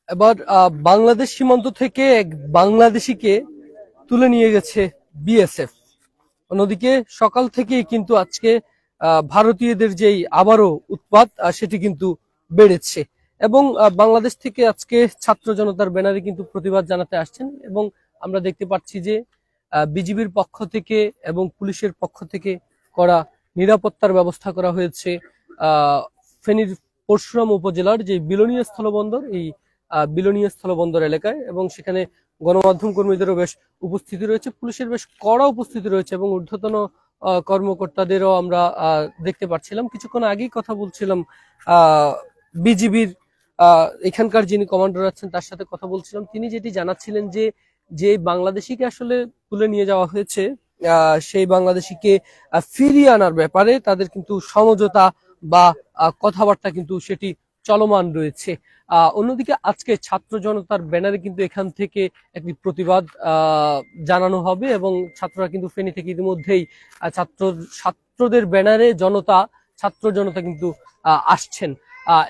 এবার বাংলাদেশ সীমান্ত থেকে এক বাংলাদেশিকে তুলে নিয়ে গেছে বিএসএফ। অন্যদিকে সকাল থেকেই কিন্তু আজকে ভারতীয়দের যেই আবারও উৎপাত সেটি কিন্তু বেড়েছে এবং বাংলাদেশ থেকে আজকে ছাত্র জনতার ব্যানারে কিন্তু প্রতিবাদ জানাতে আসছেন এবং আমরা দেখতে পাচ্ছি যে বিজিবির পক্ষ থেকে এবং পুলিশের পক্ষ থেকে করা নিরাপত্তার ব্যবস্থা করা হয়েছে ফেনীর পরশুরাম উপজেলার যে বিলোনিয়া স্থলবন্দর, এই বিলোনিয়া স্থলবন্দর এলাকায়, এবং সেখানে গণমাধ্যম কর্মীদেরও বেশ উপস্থিতি রয়েছে, পুলিশের বেশ কড়া উপস্থিতি রয়েছে এবং ঊর্ধ্বতন কর্মকর্তাদেরও আমরা দেখতে পাচ্ছিলাম। কিছুক্ষণ আগেই কথা বলছিলাম বিজিবির এখানকার যিনি কমান্ডার আছেন তার সাথে কথা বলছিলাম। তিনি যেটি জানাচ্ছিলেন যে বাংলাদেশিকে আসলে তুলে নিয়ে যাওয়া হয়েছে সেই বাংলাদেশিকে ফিরিয়ে আনার ব্যাপারে তাদের কিন্তু সমঝোতা বা কথাবার্তা কিন্তু সেটি চলমান রয়েছে। অন্যদিকে আজকে ছাত্র জনতার ব্যানারে কিন্তু এখান থেকে একটি প্রতিবাদ জানানো হবে এবং ছাত্ররা কিন্তু ফেনী থেকে ইতিমধ্যেই ছাত্রদের ব্যানারে ছাত্র জনতা কিন্তু আসছেন।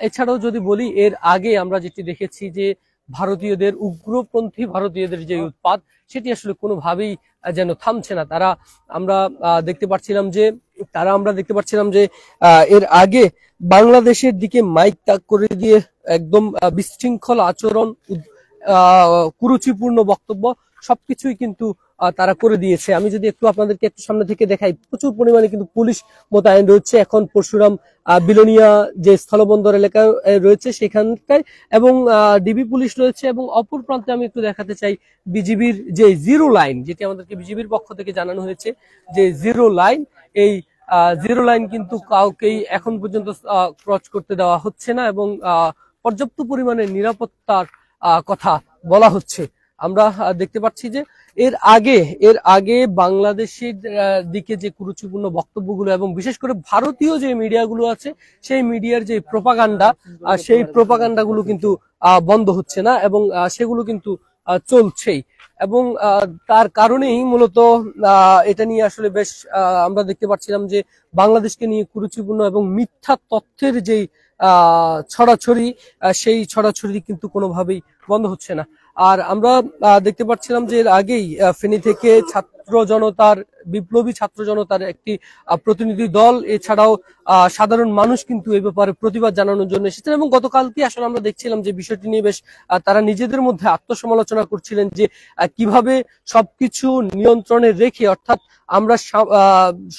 এছাড়াও যদি বলি, এর আগে আমরা যেটি দেখেছি যে ভারতীয়দের উগ্রপন্থী ভারতীয়দের যে উৎপাত সেটি আসলে কোনোভাবেই যেন থামছে না। আমরা দেখতে পাচ্ছিলাম যে এর আগে বাংলাদেশের দিকে মাইক তাক করে দিয়ে একদম বিশৃঙ্খল আচরণ, কুরুচিপূর্ণ বক্তব্য সবকিছুই কিন্তু তারা করে দিয়েছে। আমি যদি আপনাদেরকে একটু সামনে থেকে দেখাই, প্রচুর পরিমাণে কিন্তু পুলিশ মোতায়েন রয়েছে এখন পরশুরাম বিলোনিয়া যে স্থলবন্দর এলাকায় রয়েছে সেখানটায়, এবং ডিবি পুলিশ রয়েছে, এবং অপর প্রান্তে আমি একটু দেখাতে চাই বিজিবির যে জিরো লাইন, যেটি আমাদেরকে বিজিবির পক্ষ থেকে জানানো হয়েছে যে জিরো লাইন, এই জিরো লাইন কিন্তু কাউকেই এখন পর্যন্ত ক্রস করতে দেওয়া হচ্ছে না এবং পর্যাপ্ত পরিমাণে নিরাপত্তার কথা বলা হচ্ছে। আমরা দেখতে পাচ্ছি যে এর আগে বাংলাদেশের দিকে যে কুরুচিপূর্ণ বক্তব্যগুলো এবং বিশেষ করে ভারতীয় যে মিডিয়াগুলো আছে সেই মিডিয়ার যে প্রোপাগান্ডা, সেই প্রোপাগান্ডাগুলো কিন্তু বন্ধ হচ্ছে না এবং সেগুলো কিন্তু চলছেই, এবং তার কারণেই মূলত এটা নিয়ে আসলে বেশ আমরা দেখতে পাচ্ছিলাম যে বাংলাদেশকে নিয়ে কুরুচিপূর্ণ এবং মিথ্যা তথ্যের যেই ছড়াছড়ি, সেই ছড়াছড়ি কিন্তু কোনোভাবেই বন্ধ হচ্ছে না। আর আমরা দেখতে পাচ্ছিলাম যে এর আগেই ফেনী থেকে বিপ্লবী ছাত্র জনতার একটি প্রতিনিধি দল এছাড়াও সাধারণ মানুষ কিন্তু এই ব্যাপারে প্রতিবাদ জানানোর জন্য এসেছেন, এবং গতকালকে আসলে আমরা দেখছিলাম যে বিষয়টি নিয়ে বেশ তারা নিজেদের মধ্যে আত্মসমালোচনা করছিলেন যে কিভাবে সবকিছু নিয়ন্ত্রণে রেখে, অর্থাৎ আমরা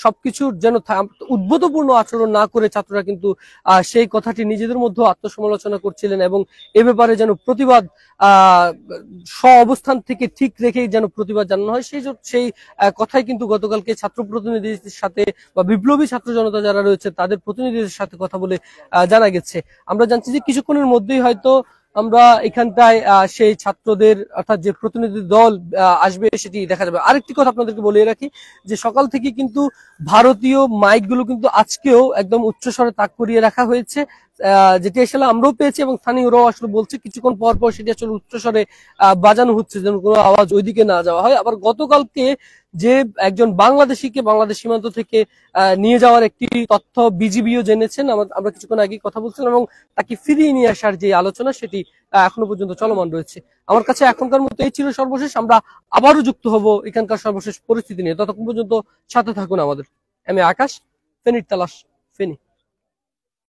সবকিছুর যেন উদ্ভূতপূর্ণ আচরণ না করে ছাত্ররা কিন্তু সেই কথাটি নিজেদের মধ্যে আত্মসমালোচনা করছিলেন এবং এ ব্যাপারে যেন প্রতিবাদ অবস্থান থেকে ঠিক রেখেই যেন প্রতিবাদ জানানো হয়, সেই কথাই কিন্তু গতকালকে ছাত্র প্রতিনিধিদের সাথে বা বিপ্লবী ছাত্র জনতা যারা রয়েছে তাদের প্রতিনিধিদের সাথে কথা বলে জানা গেছে। আমরা জানছি যে কিছুক্ষণের মধ্যেই হয়তো আমরা এখানটায় সেই ছাত্রদের অর্থাৎ যে প্রতিনিধি দল আসবে সেটি দেখা যাবে। আরেকটি কথা আপনাদেরকে বলে রাখি যে সকাল থেকে কিন্তু ভারতীয় মাইকগুলো কিন্তু আজকেও একদম উচ্চস্বরে তাক করিয়ে রাখা হয়েছে, যেটি আসলে আমরাও পেয়েছি এবং স্থানীয়রাও আসলে বলছে কিছুক্ষণ পর পর সেটি আসলে উচ্চস্বরে বাজানো হচ্ছে যেন কোনো আওয়াজ ওইদিকে না যাওয়া হয়। আবার গতকালকে যে একজন বাংলাদেশিকে বাংলাদেশ সীমান্ত থেকে নিয়ে যাওয়ার একটি তথ্য বিজিবিও জেনেছেন, আমরা কিছুক্ষণ আগে কথা বলছিলাম, এবং তাকে ফিরিয়ে নিয়ে আসার যে আলোচনা সেটি এখনো পর্যন্ত চলমান রয়েছে। আমার কাছে এখনকার মতো এই ছিল সর্বশেষ। আমরা আবারও যুক্ত হব এখানকার সর্বশেষ পরিস্থিতি নিয়ে। ততক্ষণ পর্যন্ত সাথে থাকুন আমাদের। আমি আকাশ, ফেনীর তালাশ, ফেনী।